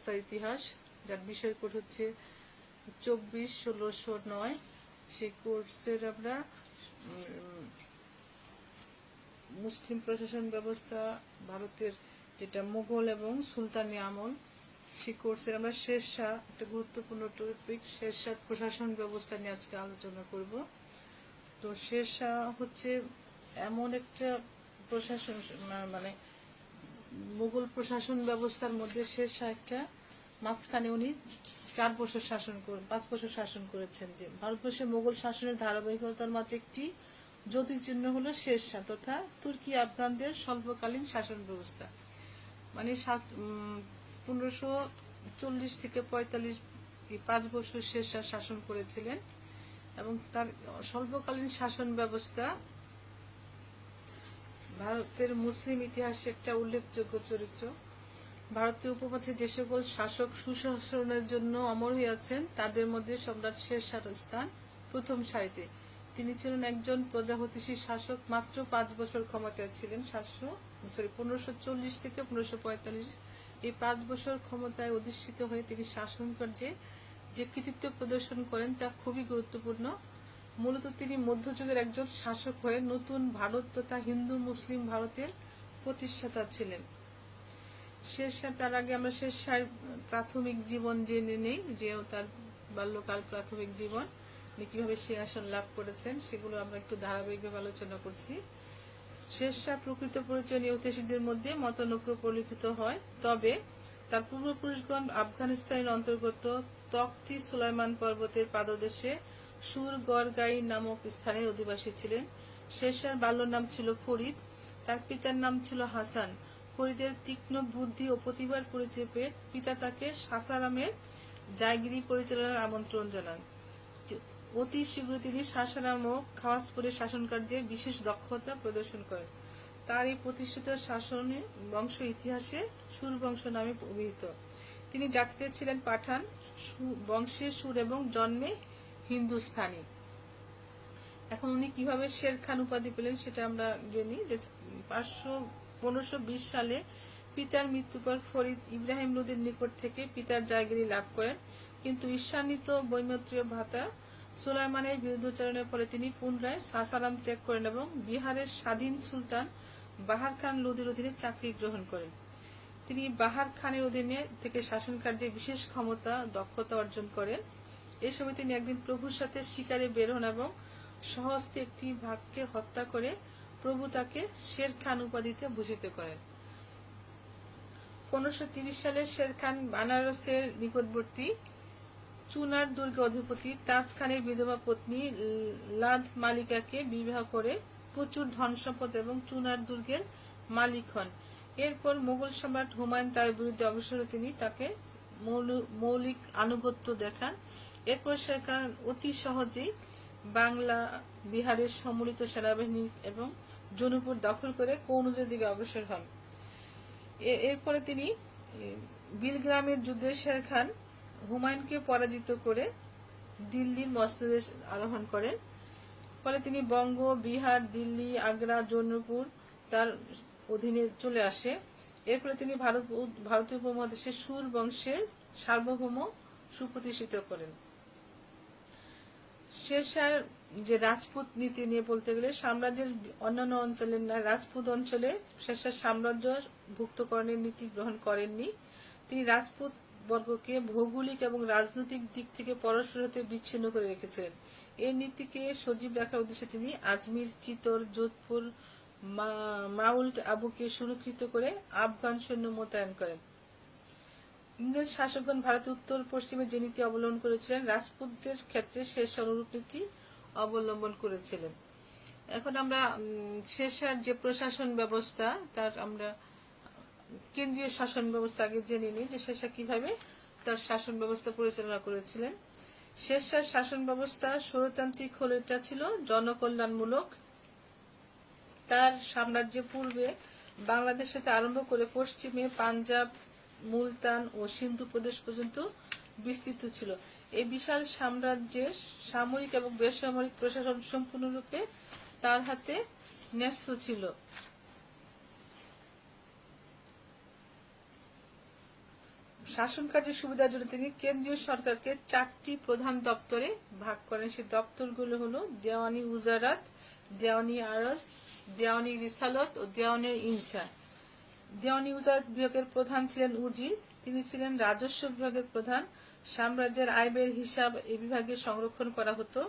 ব্যবস্থার ইতিহাস, যার বিষয় কোড হচ্ছে 24-1609। সেই কোর্সের আমরা মুসলিম প্রশাসন ব্যবস্থা, ভারতের যেটা মুঘল এবং সুলতানি আমল, সেই কোর্সের আমরা শেরশাহ, একটা গুরুত্বপূর্ণ টপিক, শেরশাহ প্রশাসন ব্যবস্থা নিয়ে আজকে আলোচনা করব। তো শেরশাহ হচ্ছে এমন একটা প্রশাসন, মানে মুঘল প্রশাসন ব্যবস্থার মধ্যে শেরশাহ একটা, মাঝখানে উনি 5 বছর শাসন করেছেন। যে ভারতবর্ষে মুঘল শাসনের ধারাবাহিকতার মাঝে একটি জ্যোতিচিহ্ন হলো শেরশাহ তথা তুর্কি আফগানদের স্বল্পকালীন শাসন ব্যবস্থা। মানে 1540 থেকে 45, 5 বছর শেরশাহ শাসন করেছিলেন এবং তার স্বল্পকালীন শাসন ব্যবস্থা ভারতের মুসলিম ইতিহাসে একটা উল্লেখযোগ্য চরিত্র। ভারতীয় উপমহাদেশে যে সকল শাসক সুশাসনের জন্য অমর হয়ে আছেন তাদের মধ্যে সম্রাট শেরশাহর স্থান প্রথম সারিতে। তিনি ছিলেন একজন প্রজাপতিশীল শাসক, মাত্র 5 বছর ক্ষমতায় ছিলেন। 1540 থেকে 1545, এই 5 বছর ক্ষমতায় অধিষ্ঠিত হয়ে তিনি শাসন কার্যে যে কৃতিত্ব প্রদর্শন করেন তা খুবই গুরুত্বপূর্ণ। মূলত তিনি মধ্যযুগের একজন শাসক হয়ে নতুন ভারত তথা হিন্দু মুসলিম ভারতের প্রতিষ্ঠাতা ছিলেন। শেরশাহ, তার আগে আমরা শেরশাহর প্রাথমিক জীবন জেনে নেই, যে তার বাল্যকাল, প্রাথমিক জীবন, কিভাবে সিংহাসন লাভ করেছেন, সেগুলো আমরা একটু ধারাবাহিকভাবে আলোচনা করছি। শেরশাহ প্রকৃত পরিচয় নিয়ে ঐতিহাসিকদের মধ্যে মতানৈক্য পরিলক্ষিত হয়, তবে তার পূর্বপুরুষগণ আফগানিস্তানের অন্তর্গত তখতি সুলাইমান পর্বতের পাদদেশে সুরগড়গাই নামক স্থানে অধিবাসী ছিলেন। শেরশাহর বাল্য নাম ছিল ফরিদ, তার পিতার নাম ছিল হাসান। ফরিদের তীক্ষ্ণ বুদ্ধি ও প্রতিভার পরিচয় পেয়ে পিতা তাকে সাসারামের জায়গিরি পরিচালনার আমন্ত্রণ জানান। অতি শীঘ্র তিনি সাসারাম ও খাওয়াজপুরের শাসন কার্যে বিশেষ দক্ষতা প্রদর্শন করেন। তার এই প্রতিষ্ঠিত শাসনে বংশ ইতিহাসে সুর বংশ নামে অভিহিত। তিনি জাতিতে ছিলেন পাঠান, বংশে সুর এবং জন্মে হিন্দুস্থানি। এখন উনি কিভাবে শের খান উপাধি পেলেন সেটা আমরা জানি, যে 1520 সালে পিতার মৃত্যুর পর ফরিদ ইব্রাহিম লোদির নিকট থেকে পিতার জায়গিরি লাভ করেন, কিন্তু ঈর্ষান্বিত বৈমত্রীয় ভ্রাতা সুলাইমানের বিরুদ্ধাচরণের ফলে তিনি পুনরায় সাসারাম ত্যাগ করেন এবং বিহারের স্বাধীন সুলতান বাহার খান লোদির অধীনে চাকরি গ্রহণ করেন। তিনি বাহার খানের অধীনে থেকে শাসন কার্যে বিশেষ ক্ষমতা দক্ষতা অর্জন করেন। এ সময় তিনি একদিন প্রভুর সাথে শিকারে বের হন এবং সহস্তে একটি বাঘকে হত্যা করে প্রভু তাকে শের খান উপাধিতে ভূষিত করেন। 1530 সালে শের খান বানারসের নিকটবর্তী চুনার দুর্গে অধিপতি তাজ খানের বিধবা পত্নী লাদ মালিকাকে বিবাহ করে প্রচুর ধন সম্পদ এবং চুনার দুর্গের মালিক হন। এরপর মোগল সম্রাট হুমায়ুন তার বিরুদ্ধে অগ্রসর হয়ে তিনি তাকে মৌলিক আনুগত্য দেখান। এরপর শের খান অতি সহজেই বাংলা, বিহারের সম্মিলিত সেনাবাহিনী এবং জৌনপুর দখল করে কনৌজের দিকে অগ্রসর হন। এরপরে তিনি বিলগ্রামের যুদ্ধে শের খান হুমায়ুনকে পরাজিত করে দিল্লির মসনদে আরোহণ করেন। ফলে তিনি বঙ্গ, বিহার, দিল্লি, আগ্রা, জৌনপুর তার অধীনে চলে আসে। এরপরে তিনি ভারতীয় উপমহাদেশের সুর বংশের সার্বভৌম সুপ্রতিষ্ঠিত করেন। শেরশাহর যে রাজপুত নীতি নিয়ে বলতে গেলে, সাম্রাজ্যের অন্যান্য অঞ্চলের না, রাজপুত অঞ্চলে শেরশাহ সাম্রাজ্য ভুক্তকরণের নীতি গ্রহণ করেননি। তিনি রাজপুত বর্গকে ভৌগোলিক এবং রাজনৈতিক দিক থেকে পরস্পর হতে বিচ্ছিন্ন করে রেখেছিলেন। এই নীতিকে সজীব রাখার উদ্দেশ্যে তিনি আজমির, চিতোর, যোধপুর, মাউল্ট আবুকে সুরক্ষিত করে আফগান সৈন্য মোতায়েন করেন। ইংরেজ শাসকগণ ভারতের উত্তর পশ্চিমে যে নীতি অবলম্বন করেছিলেন, রাজপুতদের ক্ষেত্রে শেরশাহ অনুরূপ নীতি অবলম্বন করেছিলেন। এখন আমরা শেরশাহর যে প্রশাসন ব্যবস্থা, তার আমরা কেন্দ্রীয় শাসন ব্যবস্থা আগে জেনে নিই, যে শেরশাহ কিভাবে তার শাসন ব্যবস্থা পরিচালনা করেছিলেন। শেরশাহর শাসন ব্যবস্থা স্বৈরতান্ত্রিক হলেও এটা ছিল জনকল্যাণমূলক। তার সাম্রাজ্যে পূর্বে বাংলাদেশ থেকে আরম্ভ করে পশ্চিমে পাঞ্জাব, মুলতান ও সিন্ধু প্রদেশ পর্যন্ত বিস্তৃত ছিল। এই বিশাল সাম্রাজ্যের সামরিক এবং বেসামরিক প্রশাসন সম্পূর্ণরূপে তার হাতে ন্যস্ত ছিল। শাসন কার্যের সুবিধার জন্য তিনি কেন্দ্রীয় সরকারকে 4টি প্রধান দপ্তরে ভাগ করেন। সেই দপ্তরগুলো হলো দেওয়ানি উজারাত, দেওয়ানি আরজ, দেওয়ানি রিসালত ও দেওয়ানি ইনসা। দেওয়ানি উজারাত বিভাগের প্রধান ছিলেন উজির, তিনি ছিলেন রাজস্ব বিভাগের প্রধান। সাম্রাজ্যের আয় ব্যয়ের হিসাব এই বিভাগে সংরক্ষণ করা হতো।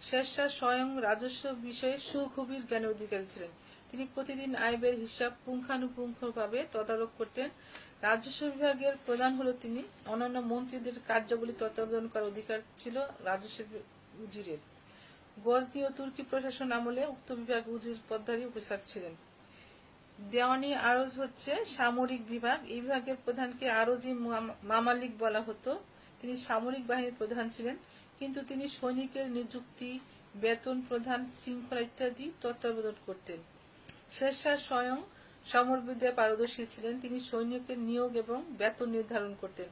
শেরশাহ স্বয়ং রাজস্ব বিষয়ে সুগভীর জ্ঞানের অধিকারী ছিলেন। তিনি প্রতিদিন আয় ব্যয়ের হিসাব পুঙ্খানুপুঙ্খভাবে তদারক করতেন। রাজস্ব বিভাগের প্রধান হলো তিনি। অন্যান্য মন্ত্রীদের কার্যাবলী তত্ত্বাবধান করার অধিকার ছিল রাজস্ব উজিরের। গজনি ও তুর্কি প্রশাসন আমলে উক্ত বিভাগ উজির পদধারী অফিসার ছিলেন। দেওয়ানি আরজ হচ্ছে সামরিক বিভাগ। এই বিভাগের প্রধানকে আরজি মামালিক বলা হতো। তিনি সামরিক বাহিনীর প্রধান ছিলেন, কিন্তু তিনি সৈনিকের নিযুক্তি, বেতন প্রদান, শৃঙ্খলা ইত্যাদি তত্ত্বাবধান করতেন। শেরশাহ স্বয়ং সমরবিদ্যায় পারদর্শী ছিলেন। তিনি সৈনিকের নিয়োগ এবং বেতন নির্ধারণ করতেন।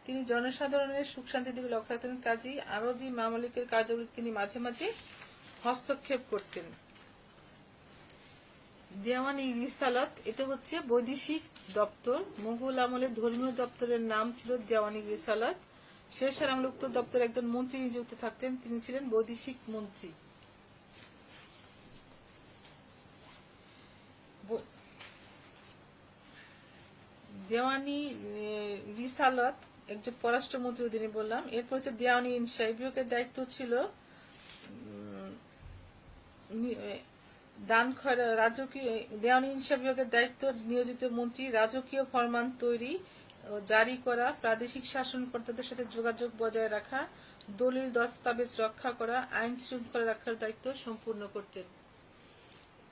তিনি জনসাধারণের সুখ শান্তির দিকে লক্ষ্য রাখতেন। কাজী আরজি মামালিকের কার্যাবলীতে তিনি মাঝে মাঝে হস্তক্ষেপ করতেন। দেওয়ানি রিসালত, এটা হচ্ছে বৈদেশিক দপ্তর। মুঘল আমলে ধর্মীয় দপ্তরের নাম ছিল দেওয়ানি রিসালত। শেরশাহ আমলে উক্ত দপ্তরে একজন মন্ত্রী নিযুক্ত থাকতেন, তিনি ছিলেন বৈদেশিক মন্ত্রী। দেওয়ানি রিসালত একজন পররাষ্ট্রমন্ত্রীর অধীনে বললাম। এরপর হচ্ছে দেওয়ানি ইনসা। এই বিভাগের দায়িত্ব ছিল দান খয়রা রাজকীয়। দেওয়ানি ইনসা বিভাগের দায়িত্ব নিয়োজিত মন্ত্রী রাজকীয় ফরমান তৈরি ও জারি করা, প্রাদেশিক শাসনকর্তাদের সাথে যোগাযোগ বজায় রাখা, দলিল দস্তাবেজ রক্ষা করা, আইন শৃঙ্খলা রক্ষার দায়িত্ব সম্পূর্ণ করতেন।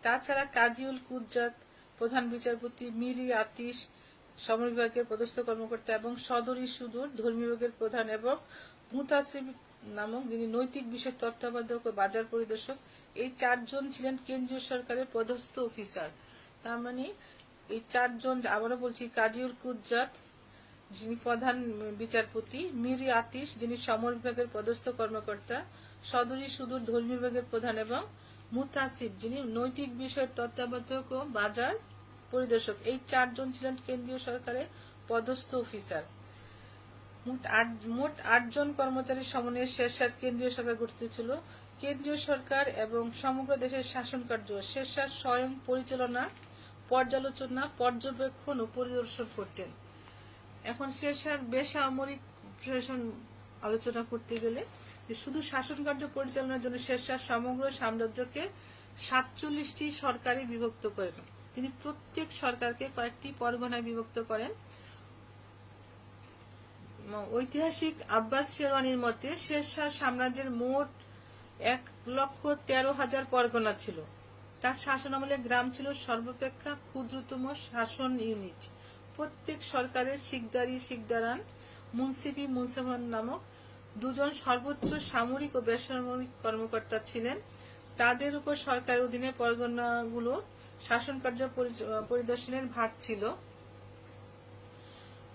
তাছাড়া কাজীউল কুজ্জাত প্রধান বিচারপতি, মিরি আতিশ সমর বিভাগের পদস্থ কর্মকর্তা এবং সদরি সুদূর ধর্মীয় বিভাগের প্রধান এবং মুতাসিব নামক যিনি নৈতিক বিষয় তত্ত্বাবধায়ক ও বাজার পরিদর্শক, এই 4 জন ছিলেন কেন্দ্রীয় সরকারের পদস্থ অফিসার। তার মানে এই 4 জন, আবারও বলছি, কাজীউল কুজ্জাত যিনি প্রধান বিচারপতি, মিরি আতিশ যিনি সমর বিভাগের পদস্থ কর্মকর্তা, সদরি সুদূর ধর্মীয় বিভাগের প্রধান এবং মুতাসিব যিনি নৈতিক বিষয়ের তত্ত্বাবধায়ক ও বাজার পরিদর্শক, এই 4 জন ছিলেন কেন্দ্রীয় সরকারের পদস্থ অফিসার। মোট 8 জন কর্মচারীর সমন্বয়ে শেরশাহ কেন্দ্রীয় সরকার গঠিত ছিল। কেন্দ্রীয় সরকার এবং সমগ্র দেশের শাসন কার্য শেরশাহ স্বয়ং পরিচালনা, পর্যালোচনা, পর্যবেক্ষণ ও পরিদর্শন করতেন। এখন শেরশাহর বেসামরিক প্রশাসন আলোচনা করতে গেলে শুধু শাসন কার্য পরিচালনার জন্য শেরশাহ সমগ্র সাম্রাজ্যকে 47টি সরকারে বিভক্ত করেন। তিনি প্রত্যেক সরকারকে কয়েকটি পরগনায় বিভক্ত করেন। ঐতিহাসিক আব্বাস শেরওয়ানির মতে শেরশাহ সাম্রাজ্যের মোট 1,13,000 পরগনা ছিল। তার শাসনামলে গ্রাম ছিল সর্বাপেক্ষা ক্ষুদ্রতম শাসন ইউনিট। প্রত্যেক সরকারের শিকদারি শিকদারান, মুন্সিপি মুন্সেফান নামক 2 জন সর্বোচ্চ সামরিক ও বেসামরিক কর্মকর্তা ছিলেন। তাদের উপর সরকারের অধীনে পরগনাগুলো শাসন কার্য পরিদর্শনের ভার ছিল।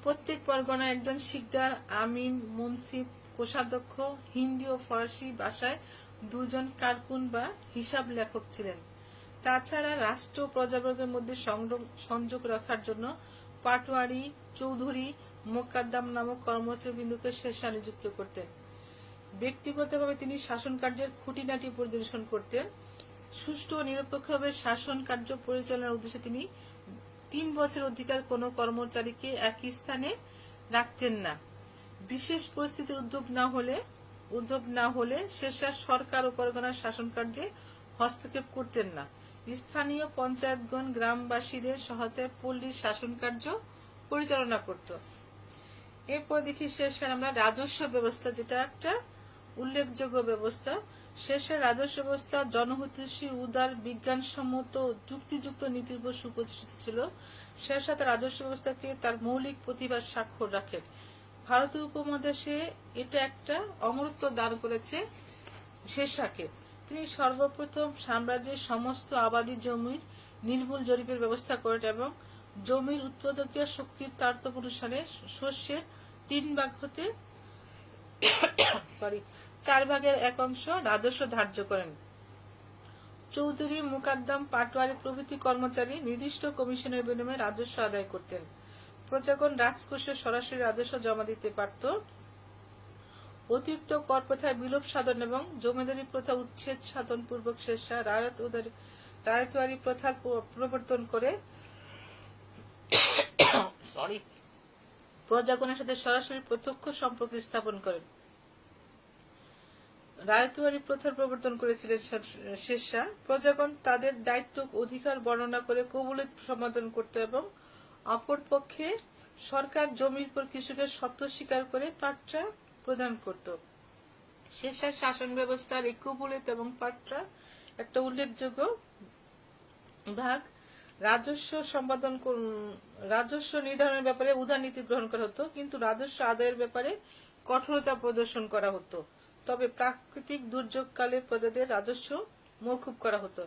প্রত্যেক পরগনা একজন শিকদার, আমিন, মুন্সিফ, কোষাধ্যক্ষ, হিন্দি ও ফরাসি ভাষায় 2 জন কারকুন বা হিসাব লেখক ছিলেন। তাছাড়া রাষ্ট্র প্রজাবর্গের মধ্যে সংযোগ রাখার জন্য পাটোয়ারি, চৌধুরী, মোকাদ্দাম নামক কর্মচারীবৃন্দকে শেরশাহ নিযুক্ত করতেন। ব্যক্তিগতভাবে তিনি শাসন কার্যের খুঁটিনাটি পরিদর্শন করতেন। সুষ্ঠু ও নিরপেক্ষভাবে শাসন কার্য পরিচালনার উদ্দেশ্যে তিনি 3 বছরের অধিকার কোনো কর্মচারীকে একই স্থানে রাখতেন না। বিশেষ পরিস্থিতি উদ্ভব না হলে শেরশাহ সরকার ও পরগনার শাসন কার্যে হস্তক্ষেপ করতেন না। স্থানীয় পঞ্চায়েতগণ গ্রামবাসীদের সহায়তায় পল্লীর শাসন কার্য পরিচালনা করত। এরপর দেখি শেরশাহ আমরা রাজস্ব ব্যবস্থা, যেটা একটা উল্লেখযোগ্য ব্যবস্থা। শেরশাহ রাজস্ব ব্যবস্থা জনহিতৈষী, উদার, বিজ্ঞানসম্মত, যুক্তিযুক্ত নীতির উপর সুপ্রতিষ্ঠিত ছিল। শেরশাহ তার রাজস্ব ব্যবস্থাকে তার মৌলিক প্রতিভার স্বাক্ষর রাখেন। ভারতীয় উপমহাদেশে এটা একটা অমরত্ব দান করেছে শেরশাহকে। তিনি সর্বপ্রথম সাম্রাজ্যের সমস্ত আবাদী জমির নির্ভুল জরিপের ব্যবস্থা করেন এবং জমির উৎপাদকীয় শক্তির তারতম্য অনুসারে শস্যের 3 ভাগ হতে 4 ভাগের 1 অংশ রাজস্ব ধার্য করেন। চৌধুরী, মুকাদ্দাম, পাটোয়ারি প্রভৃতি কর্মচারী নির্দিষ্ট কমিশনের বিনিময়ে রাজস্ব আদায় করতেন। প্রজাগণ রাজকোষে সরাসরি রাজস্ব জমা দিতে পারত। অতিরিক্ত কর প্রথায় বিলোপ সাধন এবং জমিদারি প্রথা উচ্ছেদ সাধন পূর্বক শেরশাহ রায়তওয়ারি প্রথার প্রবর্তন করে প্রজাগণের সাথে সরাসরি প্রত্যক্ষ সম্পর্ক স্থাপন করেন। রায়তওয়ারি প্রথার প্রবর্তন করেছিলেন শেরশাহ। প্রজাগণ তাদের দায়িত্ব অধিকার বর্ণনা করে কবুলিত সমাধান করত এবং অপরপক্ষে সরকার জমির পর কৃষকের সত্ত্ব স্বীকার করে পাট্টা প্রদান করত। শেরশাহ শাসন ব্যবস্থার এই কবুলিত এবং পাট্টা একটা উল্লেখযোগ্য ভাগ। রাজস্ব নির্ধারণের ব্যাপারে উদারনীতি গ্রহণ করা হতো, কিন্তু রাজস্ব আদায়ের ব্যাপারে কঠোরতা প্রদর্শন করা হতো। তবে প্রাকৃতিক দুর্যোগকালে প্রজাদের রাজস্ব মওকুফ করা হতো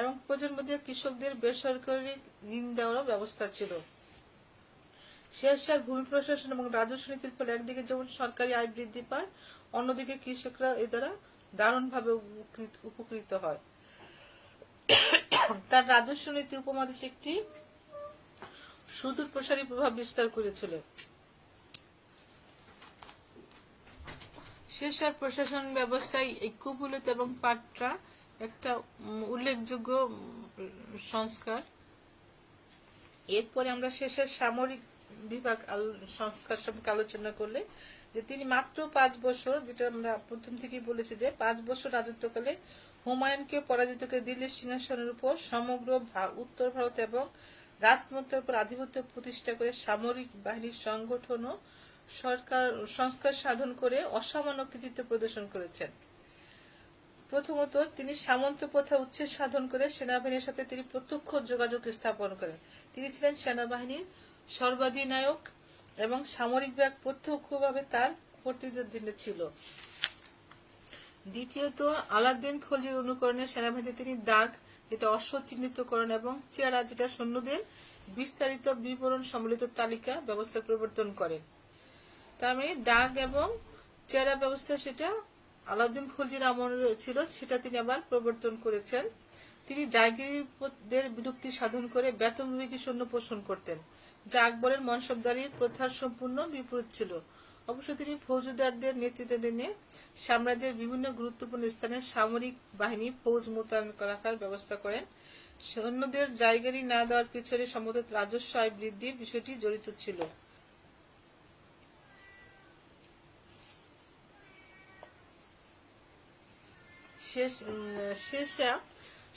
এবং প্রয়োজন মধ্যে কৃষকদের বেসরকারি ঋণ দেওয়ার ব্যবস্থা ছিল। শেরশাহ ভূমি প্রশাসন এবং রাজস্ব নীতির ফলে একদিকে যেমন সরকারি আয় বৃদ্ধি পায়, অন্যদিকে কৃষকরা এ দ্বারা দারুণভাবে উপকৃত হয়। তার রাজস্ব নীতি উপমহাদেশে একটি সুদূর প্রসারী প্রভাব বিস্তার করেছিল। শেরশাহ প্রশাসন ব্যবস্থায় এই কবুলিত এবং পাট্টা একটা উল্লেখযোগ্য সংস্কার। এরপরে আমরা শেরশাহ সামরিক বিভাগ সংস্কার সম্পর্কে আলোচনা করলে যে তিনি মাত্র 5 বছর, যেটা আমরা প্রথম থেকেই বলেছি যে 5 বছর রাজত্বকালে হুমায়ুনকে পরাজিত করে দিল্লির সিংহাসনের উপর সমগ্র উত্তর ভারত এবং রাজতন্ত্রের উপর আধিপত্য প্রতিষ্ঠা করে সামরিক বাহিনীর সংগঠন ও সংস্কার সাধন করে অসামান্য কৃতিত্ব প্রদর্শন করেছেন। প্রথমত তিনি সামন্ত প্রথা উচ্ছেদ সাধন করে সেনাবাহিনীর সাথে তিনি প্রত্যক্ষ যোগাযোগ স্থাপন করেন। তিনি ছিলেন সেনাবাহিনীর সর্বাধিনায়ক এবং সামরিক বিভাগ প্রত্যক্ষভাবে তার কর্তৃত্বাধীনে ছিল। দ্বিতীয়ত আলাউদ্দিন খলজির অনুকরণে সেনাবাহিনীতে তিনি দাগ, যেটা অশ্ব চিহ্নিতকরণ, এবং চেহারা, যেটা সৈন্যদের বিস্তারিত বিবরণ সম্মিলিত তালিকা ব্যবস্থার প্রবর্তন করেন। তার মানে দাগ এবং চেহারা ব্যবস্থা সেটা আলাউদ্দিন খলজির আমলে ছিল, সেটা তিনি আবার প্রবর্তন করেছেন। তিনি জায়গিরদের বিলুপ্তি সাধন করে বেতনবিহীন সৈন্য পোষণ করতেন, যা আকবরের মনসবদারির প্রথার সম্পূর্ণ বিপরীত ছিল। অবশ্য তিনি ফৌজদারদের নেতৃত্বাধীনে সাম্রাজ্যের বিভিন্ন গুরুত্বপূর্ণ স্থানে সামরিক বাহিনী ফৌজ মোতায়েন রাখার ব্যবস্থা করেন। সৈন্যদের জায়গারি না দেওয়ার পিছনে সম্ভবত রাজস্ব আয় বৃদ্ধির বিষয়টি জড়িত ছিল। শেরশাহ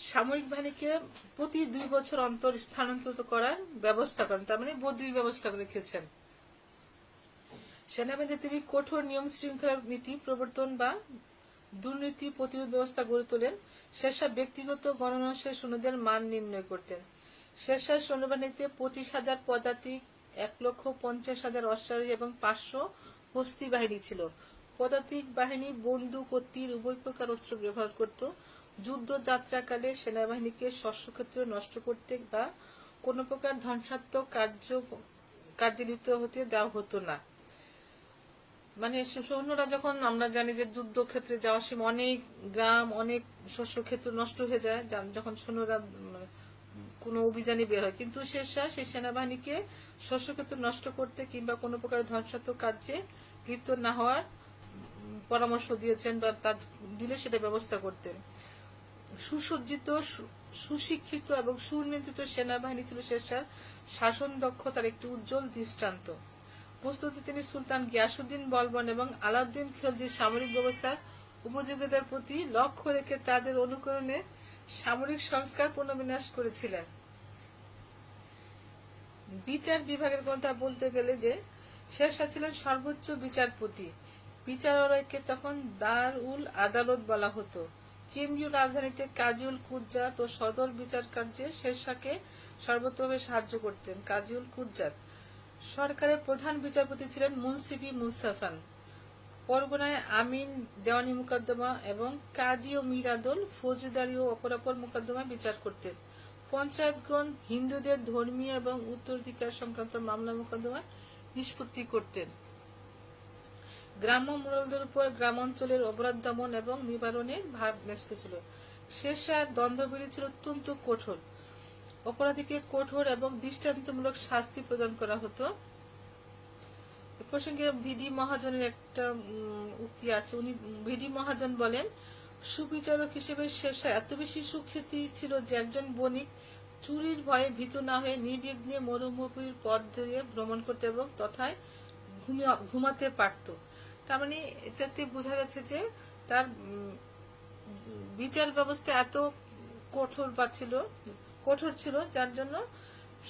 সামরিক বাহিনীকে প্রতি 2 বছর অন্তর স্থানান্তরিত করার ব্যবস্থা করেন, তার মানে বদলির ব্যবস্থা রেখেছেন। সেনাবাহিনীতে তিনি কঠোর নিয়ম শৃঙ্খলার নীতি প্রবর্তন বা দুর্নীতি প্রতিরোধ ব্যবস্থা গড়ে তোলেন। শেরশাহ ব্যক্তিগত গণনাংশে সৈন্যদের মান নির্ণয় করতেন। শেরশাহ সৈন্যবাহিনীতে 25,000 পদাতিক, 1,50,000 অশ্বারোহী এবং 500 হস্তি বাহিনী ছিল। পদাতিক বাহিনী বন্দুক ও তীর উভয় প্রকার অস্ত্র ব্যবহার করত। যুদ্ধ যাত্রাকালে সেনাবাহিনীকে শস্যক্ষেত্র নষ্ট করতে বা কোন প্রকার ধ্বংসাত্মক কার্যে লিপ্ত হতে দেওয়া হতো না। মানে সৈন্যরা যখন, আমরা জানি যে যুদ্ধক্ষেত্রে যাওয়ার সময় অনেক গ্রাম, অনেক শস্যক্ষেত্র নষ্ট হয়ে যায় যখন সৈন্যরা কোনো অভিযানে বের হয়, কিন্তু শেরশাহ সেই সেনাবাহিনীকে শস্যক্ষেত্র নষ্ট করতে কিংবা কোনো প্রকার ধ্বংসাত্মক কার্যে লিপ্ত না হওয়ার পরামর্শ দিয়েছেন বা তার দিলে সেটা ব্যবস্থা করতেন। সুসজ্জিত, সুশিক্ষিত এবং সুনিয়ন্ত্রিত সেনাবাহিনী ছিল শেরশাহ শাসন দক্ষতার একটি উজ্জ্বল দৃষ্টান্ত। বস্তুত তিনি সুলতান গিয়াসউদ্দিন বলবন এবং আলাউদ্দিন খিলজির সামরিক ব্যবস্থার উপযোগিতার প্রতি লক্ষ্য রেখে তাদের অনুকরণে সামরিক সংস্কার পুনর্বিন্যাস করেছিলেন। বিচার বিভাগের কথা বলতে গেলে যে শেরশাহ ছিলেন সর্বোচ্চ বিচারপতি। বিচারালয়কে তখন দারুল আদালত বলা হতো। কেন্দ্রীয় রাজধানীতে কাজী-উল কুজ্জাত ও সদর বিচার কার্যে শেরশাহকে সর্বতোভাবে সাহায্য করতেন কাজী-উল কুজ্জাত। সরকারের প্রধান বিচারপতি ছিলেন মুন্সিফি মুনসাফান। পরগনায় আমিন দেওয়ানি মোকদ্দমা এবং কাজী ও মিরাদল ফৌজদারি ও অপরাপর মোকদ্দমা বিচার করতেন। পঞ্চায়েতগণ হিন্দুদের ধর্মীয় এবং উত্তরাধিকার সংক্রান্ত মামলা মোকদ্দমা নিষ্পত্তি করতেন। গ্রাম্য মোড়লদের উপর গ্রামাঞ্চলের অপরাধ দমন এবং নিবারণের ভার ন্যস্ত ছিল। শেরশাহর দণ্ডবিধি ছিল অত্যন্ত কঠোর। অপরাধীকে কঠোর এবং দৃষ্টান্তমূলক শাস্তি প্রদান করা হতো। প্রসঙ্গে ভিডি মহাজনের একটা উক্তি আছে। উনি ভিডি মহাজন বলেন, সুবিচারক হিসেবে শেরশাহ এত বেশি সুখ্যাতি ছিল যে একজন বণিক চুরির ভয়ে ভীত না হয়ে নির্বিঘ্নে মরুভূমির পথ ধরে ভ্রমণ করতে এবং তথায় ঘুমাতে পারত। তার মানে এটাতে বোঝা যাচ্ছে যে তার বিচার ব্যবস্থা এত কঠোর ছিল যার জন্য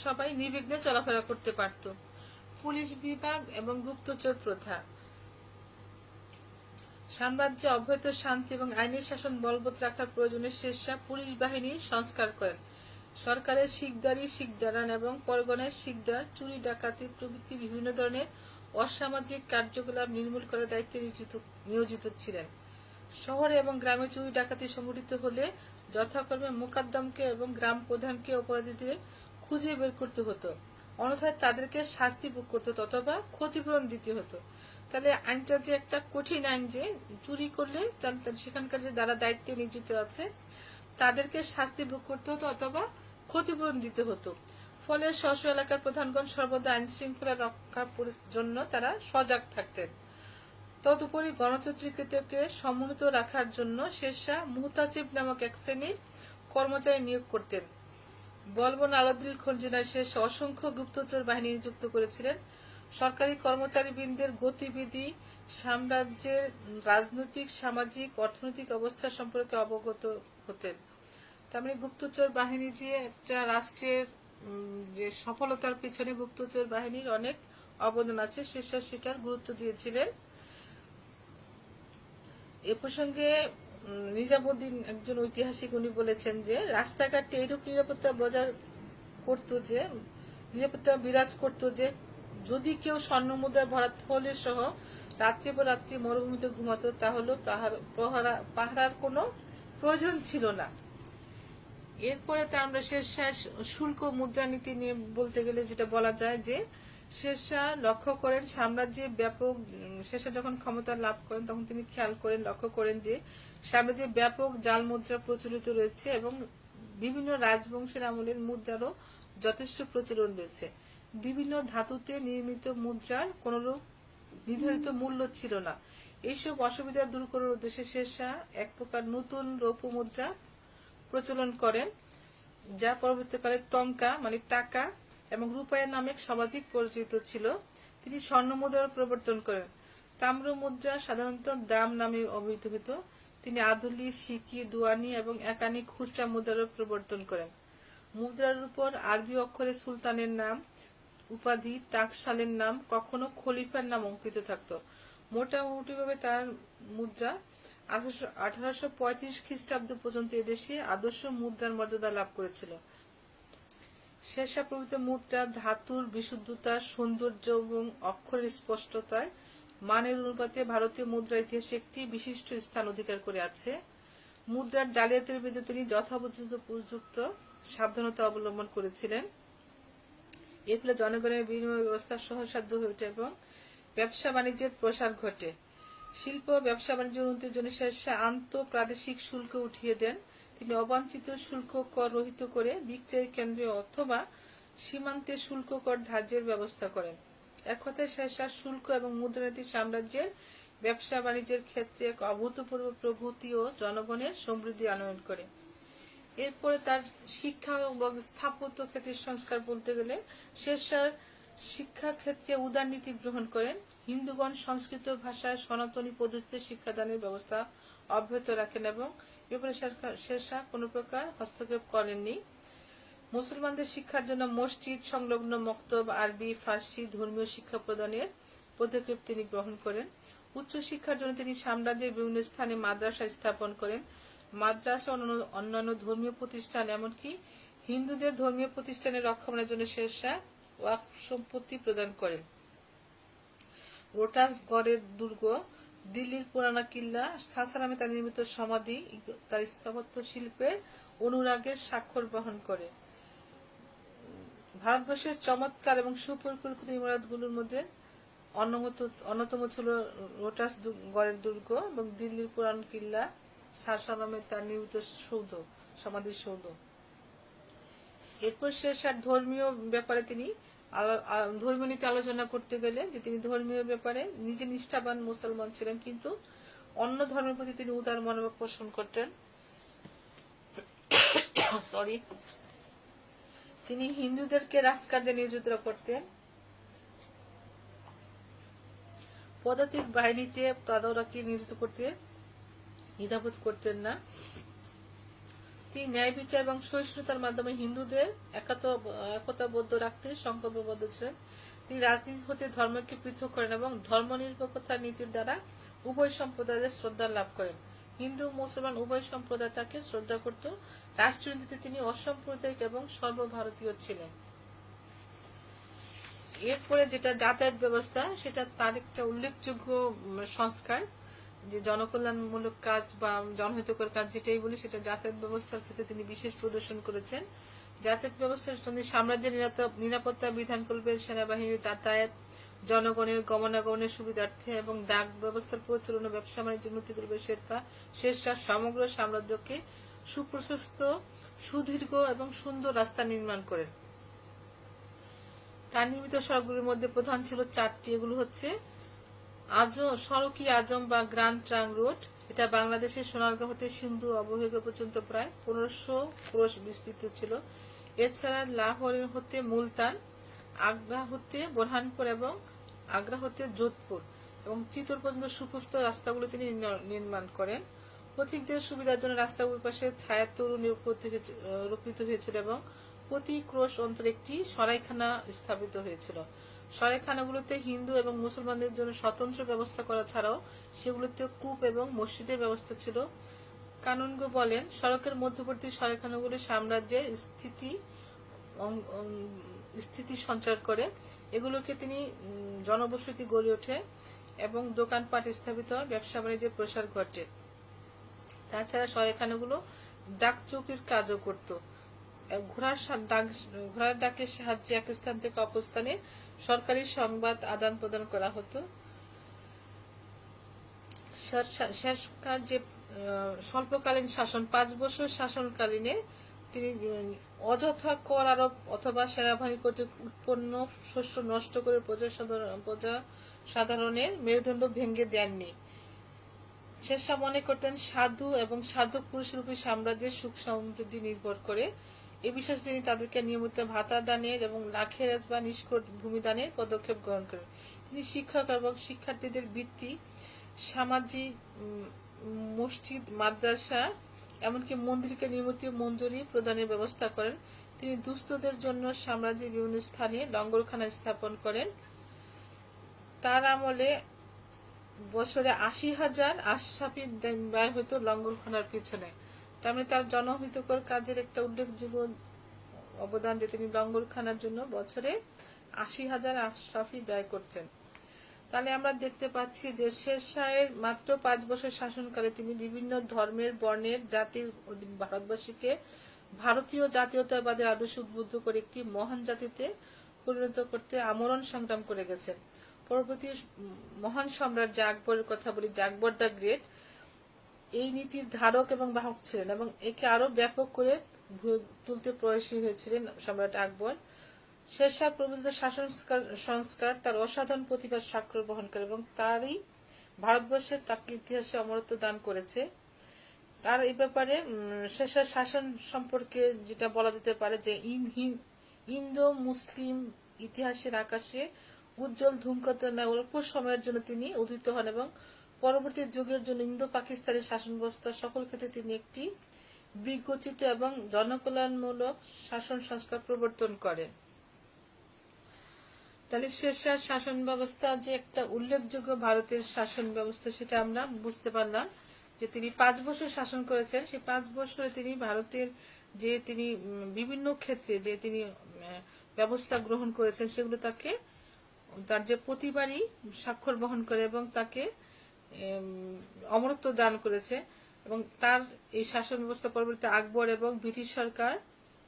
সবাই নির্বিঘ্নে চলাফেরা করতে পারত। পুলিশ বিভাগ এবং গুপ্তচর প্রথা। সাম্রাজ্যে অবৈধ শান্তি এবং আইনের শাসন বলবৎ রাখার প্রয়োজনে শেরশাহ পুলিশ বাহিনীর সংস্কার করেন। সরকারের শিকদারান এবং পরগনায় শিকদার, চুরি ডাকাতি প্রভৃতি বিভিন্ন ধরনের অসামাজিক কার্যকলাপ নির্মূল করার দায়িত্বে নিয়োজিত ছিলেন। শহরে এবং গ্রামে চুরি ডাকাতি সংঘটিত হলে যথাক্রমে মোকাদ্দমকে এবং গ্রাম প্রধানকে অপরাধীদের খুঁজে বের করতে হতো, অন্যথায় তাদেরকে শাস্তি ভোগ করতে হতো অথবা ক্ষতিপূরণ দিতে হতো। তাহলে আইনটা যে একটা কঠিন আইন, যে চুরি করলে সেখানকার যে যারা দায়িত্বে নিয়োজিত আছে তাদেরকে শাস্তি ভোগ করতে হতো অথবা ক্ষতিপূরণ দিতে হতো। ফলে স্ব এলাকার প্রধানগণ সর্বদা আইন শৃঙ্খলা রক্ষার জন্য তারা সজাগ থাকতেন। তদুপরি গণতন্ত্রকে সমুন্নত রাখার জন্য শেরশাহ মুহতাসিব নামক এক শ্রেণীর কর্মচারী নিয়োগ করতেন। বলবন আলাউদ্দিন খলজিনায় শেরশাহ অসংখ্য গুপ্তচর বাহিনী নিযুক্ত করেছিলেন। সরকারি কর্মচারীবৃন্দের গতিবিধি, সাম্রাজ্যের রাজনৈতিক, সামাজিক, অর্থনৈতিক অবস্থা সম্পর্কে অবগত হতেন। তার মানে গুপ্তচর বাহিনী যে একটা রাষ্ট্রের যে সফলতার পিছনে গুপ্তচর বাহিনীর অনেক অবদান আছে, শেরশাহ সেটার গুরুত্ব দিয়েছিলেন। এ প্রসঙ্গে নিজামুদ্দিন একজন ঐতিহাসিক, উনি বলেছেন যে রাস্তাঘাটে এইরূপ নিরাপত্তা বিরাজ করত যে যদি কেউ স্বর্ণমুদ্রায় ভরা থলে সহ রাত্রির পর রাত্রি মরুভূমিতে ঘুমাতো তাহলে পাহারার কোনো প্রয়োজন ছিল না। এরপরে আমরা শেরশাহ শুল্ক মুদ্রানীতি নিয়ে বলতে গেলে যেটা বলা যায় যে শেরশাহ লক্ষ্য করেন শেরশাহ যখন ক্ষমতা লাভ করেন তখন তিনি লক্ষ্য করেন যে সাম্রাজ্যে ব্যাপক জাল মুদ্রা প্রচলিত রয়েছে এবং বিভিন্ন রাজবংশের আমলের মুদ্রারও যথেষ্ট প্রচলন রয়েছে। বিভিন্ন ধাতুতে নির্মিত মুদ্রার কোনরূপ নির্ধারিত মূল্য ছিল না। এইসব অসুবিধা দূর করার উদ্দেশ্যে শেরশাহ এক প্রকার নতুন রৌপ্য মুদ্রা প্রচলন করেন, যা পরবর্তীকালে তঙ্কা মানে টাকা এবং রূপায়ের নামে সর্বাধিক পরিচিত ছিল। তিনি স্বর্ণ মুদ্রার প্রবর্তন করেন। তাম্র মুদ্রা সাধারণত দাম নামে অভিহিত হতো। তিনি আদুলি, সিকি, দুয়ানি এবং একানি খুচরা মুদ্রার প্রবর্তন করেন। মুদ্রার উপর আরবি অক্ষরে সুলতানের নাম, উপাধি, টাকশালের নাম, কখনো খলিফার নাম অঙ্কিত থাকত। মোটামুটিভাবে তার মুদ্রা 1835 খ্রিস্টাব্দ পর্যন্ত এদেশে আদর্শ মুদ্রার মর্যাদা লাভ করেছিল। শেরশাহ প্রভৃত মুদ্রা ধাতুর বিশুদ্ধতা, সৌন্দর্য এবং অক্ষরের স্পষ্টতায় মানের অনুপাতে ভারতীয় মুদ্রা ইতিহাসে একটি বিশিষ্ট স্থান অধিকার করে আছে। মুদ্রার জালিয়াতির বিরুদ্ধে তিনি যথোপযুক্ত সাবধানতা অবলম্বন করেছিলেন। এর ফলে জনগণের বিনিময় ব্যবস্থা সহজসাধ্য হয়ে ওঠে এবং ব্যবসা বাণিজ্যের প্রসার ঘটে। শিল্প ব্যবসা বাণিজ্যের উন্নতির জন্য শেরশাহ আন্তঃপ্রাদেশিক শুল্ক উঠিয়ে দেন। তিনি অবাঞ্ছিত শুল্ক কর রহিত করে বিক্রয় কেন্দ্রে অথবা সীমান্তে শুল্ক কর ধার্যের ব্যবস্থা করেন। এক কথায় শেরশাহ শুল্ক এবং মুদ্রানীতি সাম্রাজ্যের ব্যবসা বাণিজ্যের ক্ষেত্রে এক অভূতপূর্ব প্রগতি ও জনগণের সমৃদ্ধি আনয়ন করে। এরপরে তার শিক্ষা এবং স্থাপত্য ক্ষেত্রে সংস্কার বলতে গেলে শেরশাহ শিক্ষা ক্ষেত্রে উদারনীতি গ্রহণ করেন। হিন্দুগণ সংস্কৃত ভাষায় সনাতনী পদ্ধতিতে শিক্ষাদানের ব্যবস্থা অব্যাহত রাখেন এবং এরপরে শেরশাহ কোনো প্রকার হস্তক্ষেপ করেননি। মুসলমানদের শিক্ষার জন্য মসজিদ সংলগ্ন মক্তব, আরবি, ফার্সি ধর্মীয় শিক্ষা প্রদানের পদক্ষেপ তিনি গ্রহণ করেন। উচ্চ শিক্ষার জন্য তিনি সাম্রাজ্যের বিভিন্ন স্থানে মাদ্রাসা স্থাপন করেন। মাদ্রাসা অন্যান্য ধর্মীয় প্রতিষ্ঠান এমনকি হিন্দুদের ধর্মীয় প্রতিষ্ঠানের রক্ষণাবেক্ষণের জন্য শেরশাহ ওয়াকফ সম্পত্তি প্রদান করেন। রোটাস গড়ের দুর্গ, দিল্লির পুরানা কিল্লা, সাসারামে তার নির্মিত সমাধি তার স্থাপত্য শিল্পের অনুরাগের স্বাক্ষর বহন করে। ভারতবর্ষের চমৎকার এবং সুপরিকল্পিত ইমারতগুলোর মধ্যে অন্যতম ছিল রোটাস গড়ের দুর্গ এবং দিল্লির পুরানা কিল্লা, সাসারামে তার নির্মিত সমাধিসৌধ। এরপর শেরশাহ ধর্মীয় ব্যাপারে তিনি ধর্মীয় নীতি আলোচনা করতে গেলে যে তিনি ধর্মীয় ব্যাপারে নিজে নিষ্ঠাবান মুসলমান ছিলেন, কিন্তু অন্য ধর্মের প্রতি তিনি উদার মনোভাব পোষণ করতেন। সরি, তিনি হিন্দুদেরকে রাজকার্যে নিয়োজিত করতেন, পদাতিক বাহিনীতে তাদেরকে নিয়োজিত করতে দ্বিধাবোধ করতেন না। তিনি ন্যায় বিচার এবং সহিষ্ণুতার মাধ্যমে হিন্দুদের একতাবদ্ধ রাখতে সংকল্পবদ্ধ ছিলেন। তিনি রাজনীতি হতে ধর্মকে পৃথক করেন এবং ধর্মনিরপেক্ষতার নীতির দ্বারা উভয় সম্প্রদায়ের শ্রদ্ধা লাভ করেন। হিন্দু মুসলমান উভয় সম্প্রদায় তাকে শ্রদ্ধা করত। রাষ্ট্রীয় নীতিতে তিনি অসাম্প্রদায়িক এবং সর্বভারতীয় ছিলেন। এরপরে যেটা যাতায়াত ব্যবস্থা, সেটা তার একটা উল্লেখযোগ্য সংস্কার, যে জনকল্যাণমূলক কাজ বা জনহিতকর কাজ যেটাই বলি, সেটা যাতায়াত ব্যবস্থার ক্ষেত্রে তিনি বিশেষ প্রদর্শন করেছেন। যাতায়াত ব্যবস্থার জন্য সাম্রাজ্যের নিরাপত্তা বিধান করবেন সেনাবাহিনীর যাতায়াত, জনগণের গমনাগমনের সুবিধার্থে এবং ডাক ব্যবস্থার প্রচলন ও ব্যবসা বাণিজ্য উন্নতি করবে শেরশাহ সমগ্র সাম্রাজ্যকে সুপ্রশস্ত, সুদীর্ঘ এবং সুন্দর রাস্তা নির্মাণ করেন। তার নির্মিত সড়কগুলির মধ্যে প্রধান ছিল 4টি। এগুলো হচ্ছে সড়কি আজম বা গ্র্যান্ড ট্রাঙ্ক রোড, এটা বাংলাদেশের সোনারগাঁও হতে সিন্ধু অববাহিকা পর্যন্ত প্রায় 1500 ক্রোশ বিস্তৃত ছিল। এছাড়া লাহোর হতে মুলতান, আগ্রা হতে বোরহানপুর এবং আগ্রা হতে যোধপুর এবং চিতোর পর্যন্ত সুপ্রশস্ত রাস্তাগুলো তিনি নির্মাণ করেন। পথিকদের সুবিধার জন্য রাস্তাগুলোর পাশে ছায়া তরু রোপিত হয়েছিল এবং প্রতি ক্রোশ অন্তর একটি সরাইখানা স্থাপিত হয়েছিল। সরাইখানাগুলোতে হিন্দু এবং মুসলমানদের জন্য স্বতন্ত্র ব্যবস্থা করা ছাড়াও সেগুলোতে কূপ এবং মসজিদের ব্যবস্থা ছিল। কানুনগো বলেন, সড়কের মধ্যবর্তী সরাইখানাগুলি সাম্রাজ্যের স্থিতি সঞ্চার করে। এগুলোকে তিনি জনবসতি গড়ে ওঠে এবং দোকানপাট স্থাপিত হয়, ব্যবসা বাণিজ্যের প্রসার ঘটে। তাছাড়া সরাইখানাগুলো ডাক চৌকির কাজও করত। ঘোড়ার ডাকের সাহায্যে এক স্থান থেকে অপর স্থানে সরকারি সংবাদ আদান প্রদান করা হতো। শেরশাহর যে স্বল্পকালীন শাসন, 5 বছর শাসনকালীনে তিনি অযথা কর আরোপ অথবা সেনাবাহিনী কর্তৃক উৎপন্ন শস্য নষ্ট করে প্রজা সাধারণের মেরুদণ্ড ভেঙে দেননি। শেরশাহ মনে করতেন সাধু এবং সাধক পুরুষের উপর সাম্রাজ্যের সুখ সমৃদ্ধি নির্ভর করে। এ বিশ্বাসে তিনি তাদেরকে নিয়মিত ভাতা দানের এবং লাখেরাজ বা নিষ্কট ভূমিদানের পদক্ষেপ গ্রহণ করেন। তিনি শিক্ষক এবং শিক্ষার্থীদের বৃত্তি, সামাজিক মসজিদ, মাদ্রাসা, এমনকি মন্দিরকে নিয়মিত মঞ্জুরি প্রদানের ব্যবস্থা করেন। তিনি দুস্থদের জন্য সাম্রাজ্যের বিভিন্ন স্থানে লঙ্গরখানা স্থাপন করেন। তার আমলে বছরে 80,000 আশরাফি ব্যয় হতো লঙ্গরখানার পিছনে। তার মানে তার জনহিতকর কাজের একটা উল্লেখযোগ্য অবদান যে তিনি লঙ্গরখানার জন্য বছরে 80,000 আশরাফি ব্যয় করছেন। তাহলে আমরা দেখতে পাচ্ছি যে শেরশাহের মাত্র 5 বছর শাসনকালে তিনি বিভিন্ন ধর্মের, বর্ণের, জাতির ভারতবাসীকে ভারতীয় জাতীয়তাবাদের আদর্শ উদ্বুদ্ধ করে একটি মহান জাতিতে পরিণত করতে আমরণ সংগ্রাম করে গেছেন। পরবর্তী মহান সম্রাট যে আকবরের কথা বলি, যে আকবর দ্য গ্রেট এই নীতির ধারক এবং বাহক ছিলেন এবং একে আরো ব্যাপক করে তুলতে প্রয়াসী হয়েছিলেন সম্রাট আকবর। শেরশাহ প্রবর্তিত শাসন সংস্কার তার অসাধারণ প্রতিভার স্বাক্ষর বহন করে এবং তারই ভারতবর্ষের তাকে ইতিহাসে অমরত্ব দান করেছে। তার এই ব্যাপারে শেরশাহ শাসন সম্পর্কে যেটা বলা যেতে পারে যে ইন্দো মুসলিম ইতিহাসের আকাশে উজ্জ্বল ধূমকেতু ন্যায় অল্প সময়ের জন্য তিনি উদিত হন এবং পরবর্তী যুগের জন্য ইন্দো পাকিস্তানি শাসন ব্যবস্থা সকল ক্ষেত্রে তিনি একটি বিকশিত এবং জনকল্যাণমূলক শাসন সংস্কার প্রবর্তন করেন। তাহলে শেরশাহ শাসন ব্যবস্থা যে একটা উল্লেখযোগ্য ভারতের শাসন ব্যবস্থা, সেটা আমরা বুঝতে পারলাম যে তিনি 5 বছর শাসন করেছেন। সেই 5 বছরে তিনি ভারতের যে তিনি বিভিন্ন ক্ষেত্রে যে তিনি ব্যবস্থা গ্রহণ করেছেন সেগুলো তাকে তার যে প্রতিবারই স্বাক্ষর বহন করে এবং তাকে অমরত্ব দান করেছে এবং তার এই শাসন ব্যবস্থা পরবর্তী আকবর এবং ব্রিটিশ সরকার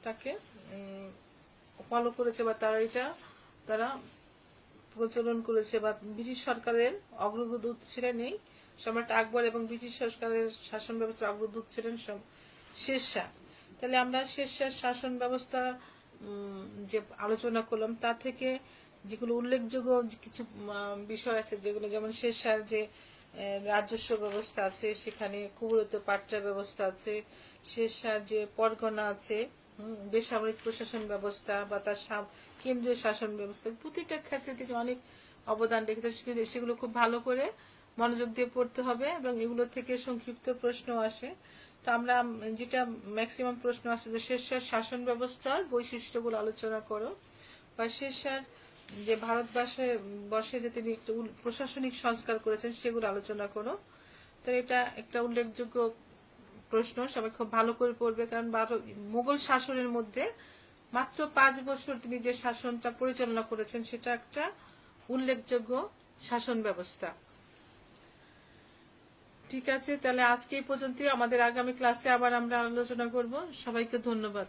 তাকে ফলো করেছে বা তারা প্রচলন করেছে বা ব্রিটিশ সরকারের অগ্রদূত ছিলেন এই সম্রাট আকবর এবং ব্রিটিশ সরকারের শাসন ব্যবস্থার অগ্রদূত ছিলেন শেরশাহ। তাহলে আমরা শেরশাহ শাসন ব্যবস্থা যে আলোচনা করলাম তা থেকে যেগুলো উল্লেখযোগ্য কিছু বিষয় আছে, যেগুলো যেমন শেরশাহর যে রাজস্ব ব্যবস্থা আছে, সেখানে কুবরত পাট্টা ব্যবস্থা আছে, শেরশাহর যে পরগনা আছে, বেসামরিক প্রশাসন ব্যবস্থা বা তার কেন্দ্রীয় শাসন ব্যবস্থা, প্রতিটা ক্ষেত্রে তিনি অনেক অবদান রেখেছেন। সেগুলো খুব ভালো করে মনোযোগ দিয়ে পড়তে হবে এবং এগুলো থেকে সংক্ষিপ্ত প্রশ্ন আসে। তো আমরা যেটা ম্যাক্সিমাম প্রশ্ন আসে যে শেরশাহর শাসন ব্যবস্থার বৈশিষ্ট্যগুলো আলোচনা করো, বা শেরশাহর যে বর্ষে যে তিনি একটু প্রশাসনিক সংস্কার করেছেন সেগুলো আলোচনা করো। তো এটা একটা উল্লেখযোগ্য প্রশ্ন, সবাই খুব ভালো করে পড়বে, কারণ মুঘল শাসনের মধ্যে মাত্র 5 বছর তিনি যে শাসনটা পরিচালনা করেছেন সেটা একটা উল্লেখযোগ্য শাসন ব্যবস্থা। ঠিক আছে, তাহলে আজকে এই পর্যন্ত। আমাদের আগামী ক্লাসে আবার আমরা আলোচনা করব। সবাইকে ধন্যবাদ।